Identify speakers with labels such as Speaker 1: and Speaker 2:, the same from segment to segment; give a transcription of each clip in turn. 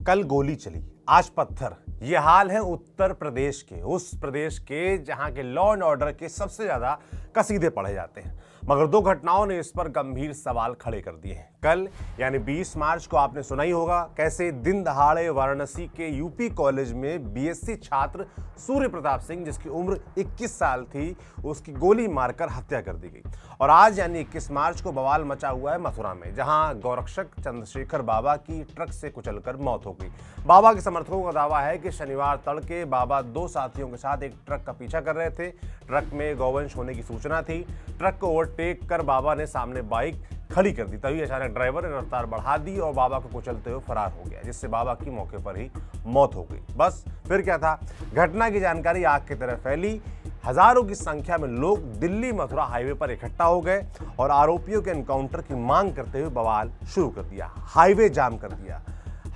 Speaker 1: कल गोली चली, आज पत्थर। ये हाल है उत्तर प्रदेश के, उस प्रदेश के जहां के लॉ एंड ऑर्डर के सबसे ज्यादा कसीदे पढ़े जाते हैं। मगर दो घटनाओं ने इस पर गंभीर सवाल खड़े कर दिए हैं। कल यानी 20 मार्च को आपने सुना ही होगा कैसे दिन दहाड़े वाराणसी के यूपी कॉलेज में बीएससी छात्र सूर्य प्रताप सिंह, जिसकी उम्र 21 साल थी, उसकी गोली मारकर हत्या कर दी गई। और आज यानी 21 मार्च को बवाल मचा हुआ है मथुरा में, जहां गौरक्षक चंद्रशेखर बाबा की ट्रक से कुचलकर मौत हो गई। बाबा के समर्थकों का दावा है कि शनिवार तड़के बाबा दो साथियों के साथ एक ट्रक का पीछा कर रहे थे। ट्रक में गौवंश होने की सूचना थी। ट्रक को ओवरटेक कर बाबा ने सामने बाइक खड़ी कर दी। तभी अचानक ड्राइवर ने रफ्तार बढ़ा दी और बाबा को कुचलते हुए फरार हो गया, जिससे बाबा की मौके पर ही मौत हो गई। बस फिर क्या था, घटना की जानकारी आग की तरह फैली। हजारों की संख्या में लोग दिल्ली मथुरा हाईवे पर इकट्ठा हो गए और आरोपियों के एनकाउंटर की मांग करते हुए बवाल शुरू कर दिया। हाईवे जाम कर दिया,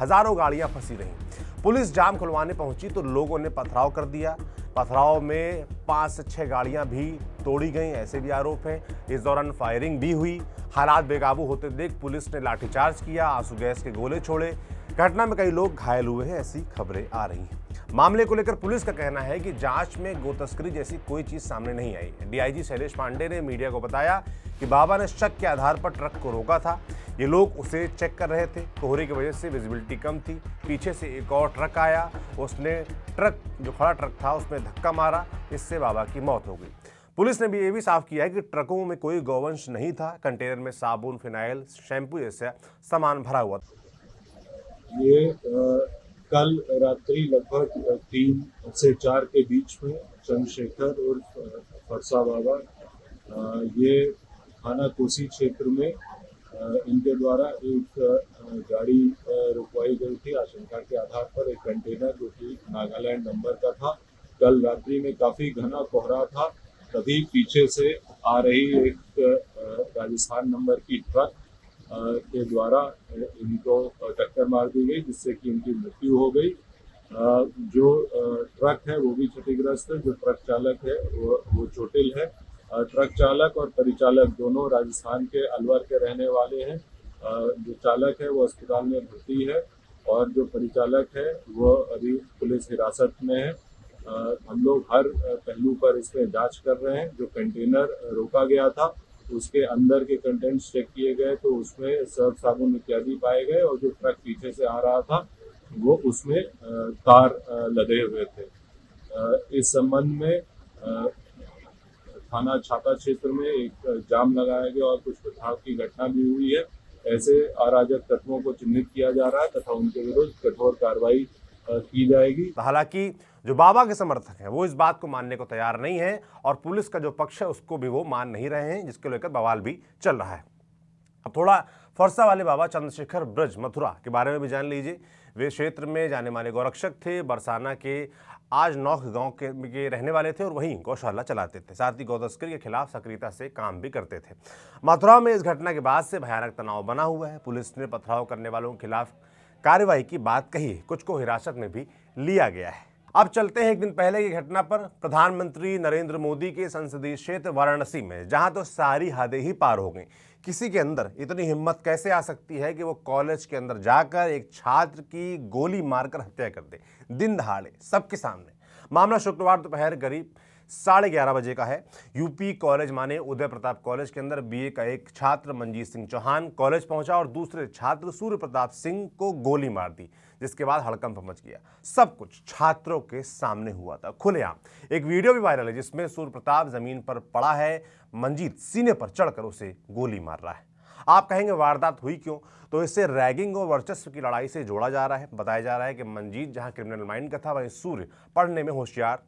Speaker 1: हजारों गाड़ियां फंसी रहीं। पुलिस जाम खुलवाने पहुंची तो लोगों ने पथराव कर दिया। पथराव में 5 से 6 गाड़ियां भी तोड़ी गईं, ऐसे भी आरोप हैं। इस दौरान फायरिंग भी हुई। हालात बेकाबू होते देख पुलिस ने लाठीचार्ज किया, आंसू गैस के गोले छोड़े। घटना में कई लोग घायल हुए हैं, ऐसी खबरें आ रही हैं। मामले को लेकर पुलिस का कहना है कि जांच में गो तस्करी जैसी कोई चीज सामने नहीं आई। डीआईजी शैलेश पांडे ने मीडिया को बताया कि बाबा ने शक के आधार पर ट्रक को रोका था। ये लोग उसे चेक कर रहे थे। कोहरे की वजह से विजिबिलिटी कम थी। पीछे से एक और ट्रक आया, उसने ट्रक जो खड़ा ट्रक था उसमें धक्का मारा, इससे बाबा की मौत हो गई। पुलिस ने भी ये भी साफ किया है कि ट्रकों में कोई गौवंश नहीं था। कंटेनर में साबुन, फिनाइल, शैम्पू जैसा सामान भरा हुआ था।
Speaker 2: ये कल रात्रि लगभग 3 से 4 के बीच में चंद्रशेखर उर्फ फरसा बाबा ये थाना कोसी क्षेत्र में इनके द्वारा एक गाड़ी रुकवाई गई थी। आशंका के आधार पर एक कंटेनर जो कि नागालैंड नंबर का था। कल रात्रि में काफ़ी घना कोहरा था, तभी पीछे से आ रही एक राजस्थान नंबर की ट्रक के द्वारा इनको टक्कर मार दी गई, जिससे कि इनकी मृत्यु हो गई। जो ट्रक है वो भी क्षतिग्रस्त है। जो ट्रक चालक है वो चोटिल है। ट्रक चालक और परिचालक दोनों राजस्थान के अलवर के रहने वाले हैं। जो चालक है वो अस्पताल में भर्ती है और जो परिचालक है वो अभी पुलिस हिरासत में है। हम लोग हर पहलू पर इसमें जांच कर रहे हैं। जो कंटेनर रोका गया था उसके अंदर के कंटेंट्स चेक किए गए तो उसमें सर्फ साबुन इत्यादि पाए गए और जो ट्रक पीछे से आ रहा था वो उसमें तार लदे हुए थे। इस संबंध में थाना छाता क्षेत्र में एक जाम लगाया गया और कुछ पथराव की घटना भी हुई है। ऐसे अराजक तत्वों को चिन्हित किया जा रहा है तथा उनके विरुद्ध कठोर कार्रवाई की जाएगी।
Speaker 1: हालांकि जो बाबा के समर्थक हैं वो इस बात को मानने को तैयार नहीं है और पुलिस का जो पक्ष है उसको भी वो मान नहीं रहे हैं, जिसको लेकर बवाल भी चल रहा है। अब थोड़ा फरसा वाले बाबा चंद्रशेखर ब्रज मथुरा के बारे में भी जान लीजिए। वे क्षेत्र में जाने माने गौरक्षक थे। बरसाना के आज नौख गांव के रहने वाले थे और वहीं गौशाला चलाते थे। साथ ही गौ तस्करी के खिलाफ सक्रियता से काम भी करते थे। मथुरा में इस घटना के बाद से भयानक तनाव बना हुआ है। पुलिस ने पथराव करने वालों के खिलाफ कार्रवाई की बात कही है, कुछ को हिरासत में भी लिया गया है। अब चलते हैं एक दिन पहले की घटना पर। प्रधानमंत्री नरेंद्र मोदी के संसदीय क्षेत्र वाराणसी में, जहां तो सारी हदें ही पार हो गई। किसी के अंदर इतनी हिम्मत कैसे आ सकती है कि वो कॉलेज के अंदर जाकर एक छात्र की गोली मारकर हत्या कर दे, दिन दहाड़े, सबके सामने। मामला शुक्रवार दोपहर करीब 11:30 बजे का है। यूपी कॉलेज माने उदय प्रताप कॉलेज के अंदर बीए का एक छात्र मंजीत सिंह चौहान कॉलेज पहुंचा और दूसरे छात्र सूर्य प्रताप सिंह को गोली मार दी, जिसके बाद हड़कंप मच गया। सब कुछ छात्रों के सामने हुआ था, खुलेआम। एक वीडियो भी वायरल है जिसमें सूर्य प्रताप जमीन पर पड़ा है, मंजीत सीने पर चढ़कर उसे गोली मार रहा है। आप कहेंगे वारदात हुई क्यों, तो इसे रैगिंग और वर्चस्व की लड़ाई से जोड़ा जा रहा है। बताया जा रहा है कि मंजीत जहां क्रिमिनल माइंड का था, वहीं सूर्य पढ़ने में होशियार।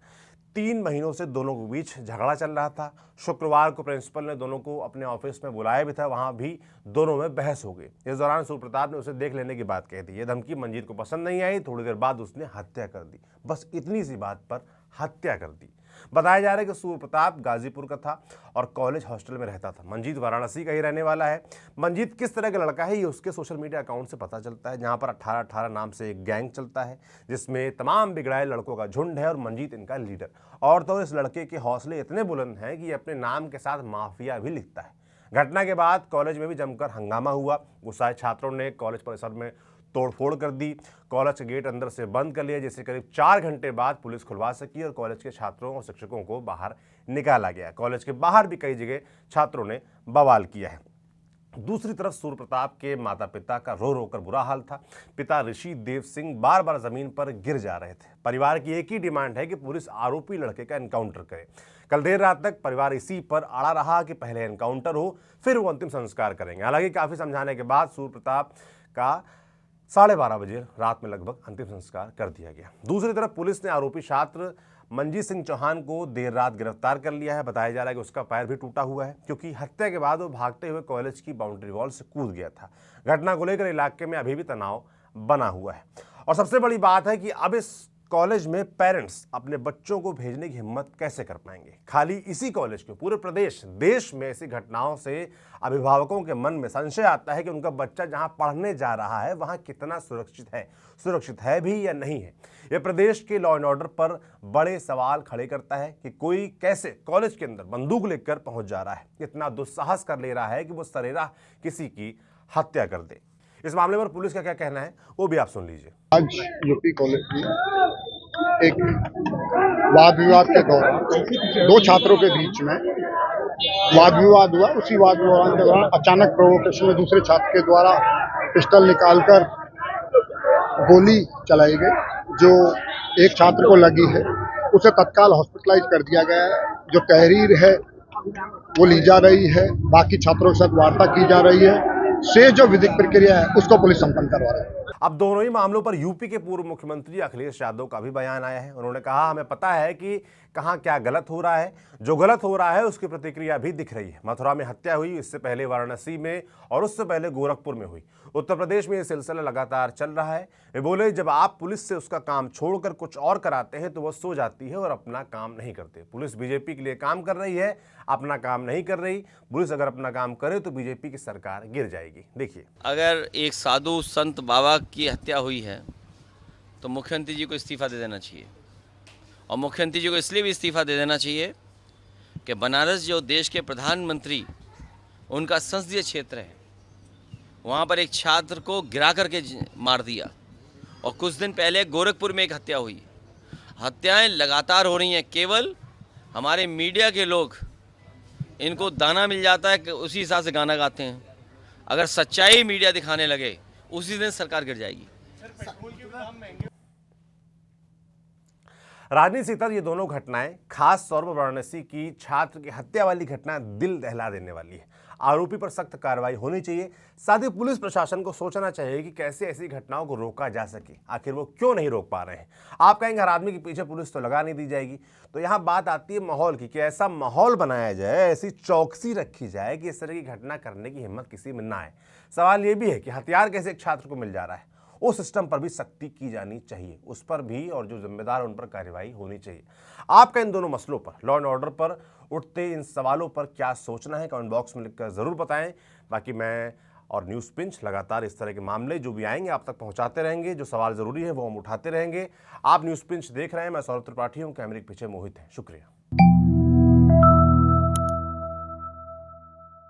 Speaker 1: 3 महीनों से दोनों के बीच झगड़ा चल रहा था। शुक्रवार को प्रिंसिपल ने दोनों को अपने ऑफिस में बुलाया भी था, वहां भी दोनों में बहस हो गई। इस दौरान सूर्य प्रताप ने उसे देख लेने की बात कह दी। यह धमकी मंजीत को पसंद नहीं आई। थोड़ी देर बाद उसने हत्या कर दी। बस इतनी सी बात पर हत्या कर दी। बताया जा रहा है कि सूर्य प्रताप गाजीपुर का था और कॉलेज हॉस्टल में रहता था। मंजीत वाराणसी का ही रहने वाला है। मंजीत किस तरह का लड़का है ये उसके सोशल मीडिया अकाउंट से पता चलता है, जहां पर 18-18 नाम से एक गैंग चलता है, जिसमें तमाम बिगड़ाए लड़कों का झुंड है और मंजीत इनका लीडर। और तो इस लड़के के हौसले इतने बुलंद हैं कि ये अपने नाम के साथ माफिया भी लिखता है। घटना के बाद कॉलेज में भी जमकर हंगामा हुआ। गुस्साए छात्रों ने कॉलेज परिसर में तोड़फोड़ कर दी, कॉलेज का गेट अंदर से बंद कर लिया, जिसे करीब 4 घंटे बाद पुलिस खुलवा सकी और कॉलेज के छात्रों और शिक्षकों को बाहर निकाला गया। कॉलेज के बाहर भी कई जगह छात्रों ने बवाल किया है। दूसरी तरफ सूर्य प्रताप के माता पिता का रो रो कर बुरा हाल था। पिता ऋषि देव सिंह बार बार जमीन पर गिर जा रहे थे। परिवार की एक ही डिमांड है कि पुलिस आरोपी लड़के का एनकाउंटर करे। कल देर रात तक परिवार इसी पर अड़ा रहा कि पहले एनकाउंटर हो, फिर वो अंतिम संस्कार करेंगे। हालांकि काफी समझाने के बाद सूर्य प्रताप का 12:30 बजे रात में लगभग अंतिम संस्कार कर दिया गया। दूसरी तरफ पुलिस ने आरोपी छात्र मंजीत सिंह चौहान को देर रात गिरफ्तार कर लिया है। बताया जा रहा है कि उसका पैर भी टूटा हुआ है, क्योंकि हत्या के बाद वो भागते हुए कॉलेज की बाउंड्री वॉल से कूद गया था। घटना को लेकर इलाके में अभी भी तनाव बना हुआ है। और सबसे बड़ी बात है कि अब इस कॉलेज में पेरेंट्स अपने बच्चों को भेजने की हिम्मत कैसे कर पाएंगे। खाली इसी कॉलेज के पूरे प्रदेश देश में ऐसी घटनाओं से अभिभावकों के मन में संशय आता है कि उनका बच्चा जहां पढ़ने जा रहा है वहां कितना सुरक्षित है भी या नहीं है। यह प्रदेश के लॉ एंड ऑर्डर पर बड़े सवाल खड़े करता है कि कोई कैसे कॉलेज के अंदर बंदूक लेकर पहुंच जा रहा है, इतना दुस्साहस कर ले रहा है कि वो सरेराह किसी की हत्या कर दे। इस मामले पर पुलिस का क्या कहना है वो भी आप सुन लीजिए।
Speaker 3: आज यूपी कॉलेज में एक वाद विवाद के दौरान 2 छात्रों के बीच में वाद विवाद हुआ। उसी वाद विवाद के दौरान अचानक प्रोवोकेशन में दूसरे छात्र के द्वारा पिस्टल निकालकर गोली चलाई गई, जो एक छात्र को लगी है। उसे तत्काल हॉस्पिटलाइज कर दिया गया है। जो तहरीर है वो ली जा रही है, बाकी छात्रों के साथ वार्ता की जा रही है। से जो विधिक प्रक्रिया है उसको पुलिस संपन्न करवा रही है।
Speaker 1: अब दोनों ही मामलों पर यूपी के पूर्व मुख्यमंत्री अखिलेश यादव का भी बयान आया है। उन्होंने कहा, हमें पता है कि कहां क्या गलत हो रहा है, जो गलत हो रहा है उसकी प्रतिक्रिया भी दिख रही है। मथुरा में हत्या हुई, इससे पहले वाराणसी में और उससे पहले गोरखपुर में हुई। उत्तर प्रदेश में यह सिलसिला लगातार चल रहा है। वे बोले, जब आप पुलिस से उसका काम छोड़कर कुछ और कराते हैं तो वह सो जाती है और अपना काम नहीं करते। पुलिस बीजेपी के लिए काम कर रही है, अपना काम नहीं कर रही। पुलिस अगर अपना काम करे तो बीजेपी की सरकार गिर जाएगी। देखिए,
Speaker 4: अगर एक साधु संत बाबा की हत्या हुई है तो मुख्यमंत्री जी को इस्तीफा दे देना चाहिए। और मुख्यमंत्री जी को इसलिए भी इस्तीफा दे देना चाहिए कि बनारस जो देश के प्रधानमंत्री उनका संसदीय क्षेत्र है, वहाँ पर एक छात्र को गिरा करके मार दिया। और कुछ दिन पहले गोरखपुर में एक हत्या हुई। हत्याएं लगातार हो रही हैं। केवल हमारे मीडिया के लोग, इनको दाना मिल जाता है कि उसी हिसाब से गाना गाते हैं। अगर सच्चाई मीडिया दिखाने लगे उसी दिन सरकार गिर जाएगी।
Speaker 1: राजनीति से इतर ये दोनों घटनाएं, खास तौर पर वाराणसी की छात्र की हत्या वाली घटना दिल दहला देने वाली है। आरोपी पर सख्त कार्रवाई होनी चाहिए। साथ ही पुलिस प्रशासन को सोचना चाहिए कि कैसे ऐसी घटनाओं को रोका जा सके। आखिर वो क्यों नहीं रोक पा रहे हैं। आप कहेंगे हर आदमी के पीछे पुलिस तो लगा नहीं दी जाएगी, तो यहाँ बात आती है माहौल की, कि ऐसा माहौल बनाया जाए, ऐसी चौकसी रखी जाए कि इस तरह की घटना करने की हिम्मत किसी में ना आए। सवाल ये भी है कि हथियार कैसे एक छात्र को मिल जा रहा है, उस सिस्टम पर भी सख्ती की जानी चाहिए, उस पर भी, और जो जिम्मेदार उन पर कार्रवाई होनी चाहिए। आपका इन दोनों मसलों पर, लॉ एंड ऑर्डर पर उठते इन सवालों पर क्या सोचना है, कमेंट बॉक्स में लिखकर जरूर बताएं। बाकी मैं और न्यूज़ पिंच लगातार इस तरह के मामले जो भी आएंगे आप तक पहुंचाते रहेंगे। जो सवाल जरूरी है वो हम उठाते रहेंगे। आप न्यूज़ पिंच देख रहे हैं, मैं सौरभ त्रिपाठी हूं, कैमरे के पीछे मोहित है। शुक्रिया।